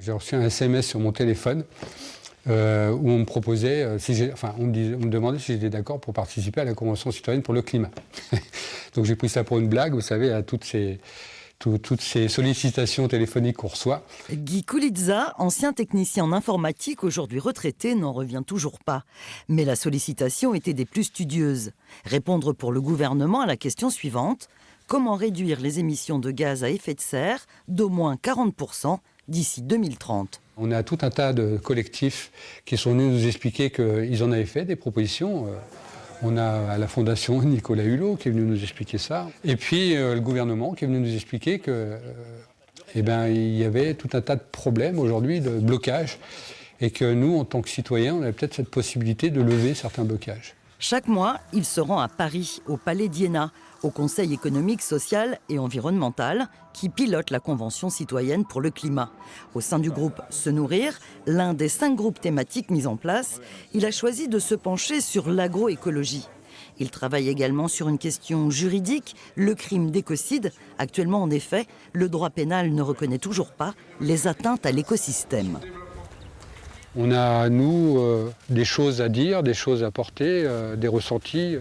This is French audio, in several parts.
J'ai reçu un SMS sur mon téléphone où on me proposait, on me demandait si j'étais d'accord pour participer à la Convention citoyenne pour le climat. Donc j'ai pris ça pour une blague, vous savez, à toutes ces sollicitations téléphoniques qu'on reçoit. Guy Koulitza, ancien technicien en informatique, aujourd'hui retraité, n'en revient toujours pas. Mais la sollicitation était des plus studieuses. Répondre pour le gouvernement à la question suivante: comment réduire les émissions de gaz à effet de serre d'au moins 40% d'ici 2030 ? On a tout un tas de collectifs qui sont venus nous expliquer qu'ils en avaient fait des propositions. On a à la Fondation Nicolas Hulot qui est venu nous expliquer ça. Et puis le gouvernement qui est venu nous expliquer il y avait tout un tas de problèmes aujourd'hui, de blocages, et que nous, en tant que citoyens, on avait peut-être cette possibilité de lever certains blocages. Chaque mois, il se rend à Paris, au Palais d'Iéna, au Conseil économique, social et environnemental, qui pilote la Convention citoyenne pour le climat. Au sein du groupe Se Nourrir, l'un des 5 groupes thématiques mis en place, il a choisi de se pencher sur l'agroécologie. Il travaille également sur une question juridique, le crime d'écocide. Actuellement, en effet, le droit pénal ne reconnaît toujours pas les atteintes à l'écosystème. On a, nous, des choses à dire, des choses à porter, des ressentis,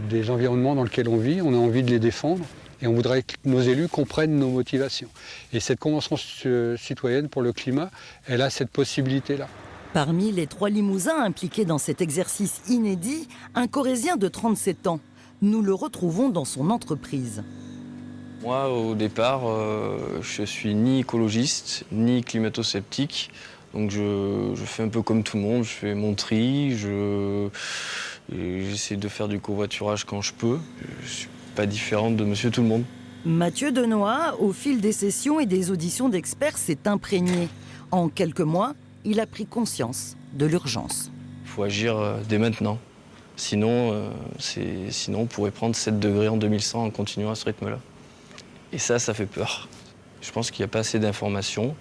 des environnements dans lesquels on vit. On a envie de les défendre et on voudrait que nos élus comprennent nos motivations. Et cette Convention citoyenne pour le climat, elle a cette possibilité-là. Parmi les 3 Limousins impliqués dans cet exercice inédit, un Corrézien de 37 ans. Nous le retrouvons dans son entreprise. Moi, au départ, je suis ni écologiste, ni climato-sceptique. Donc je fais un peu comme tout le monde, je fais mon tri, j'essaie de faire du covoiturage quand je peux. Je ne suis pas différente de monsieur tout le monde. Mathieu Denoy, au fil des sessions et des auditions d'experts, s'est imprégné. En quelques mois, il a pris conscience de l'urgence. Il faut agir dès maintenant. Sinon, on pourrait prendre 7 degrés en 2100 en continuant à ce rythme-là. Et ça fait peur. Je pense qu'il n'y a pas assez d'informations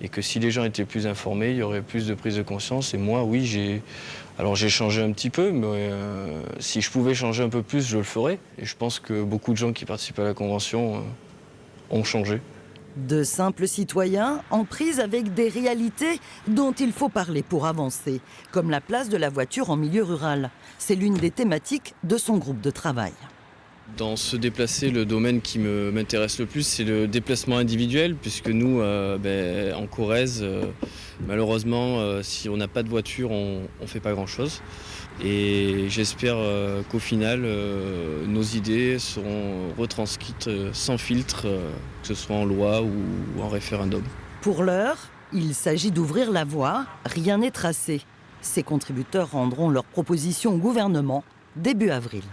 et que si les gens étaient plus informés, il y aurait plus de prise de conscience. Et moi, oui, j'ai changé un petit peu, mais si je pouvais changer un peu plus, je le ferais. Et je pense que beaucoup de gens qui participent à la Convention ont changé. De simples citoyens en prise avec des réalités dont il faut parler pour avancer, comme la place de la voiture en milieu rural. C'est l'une des thématiques de son groupe de travail. Dans se déplacer, le domaine qui m'intéresse le plus, c'est le déplacement individuel, puisque nous, en Corrèze, malheureusement, si on n'a pas de voiture, on ne fait pas grand-chose. Et j'espère qu'au final, nos idées seront retranscrites sans filtre, que ce soit en loi ou en référendum. Pour l'heure, il s'agit d'ouvrir la voie, rien n'est tracé. Ces contributeurs rendront leurs propositions au gouvernement début avril.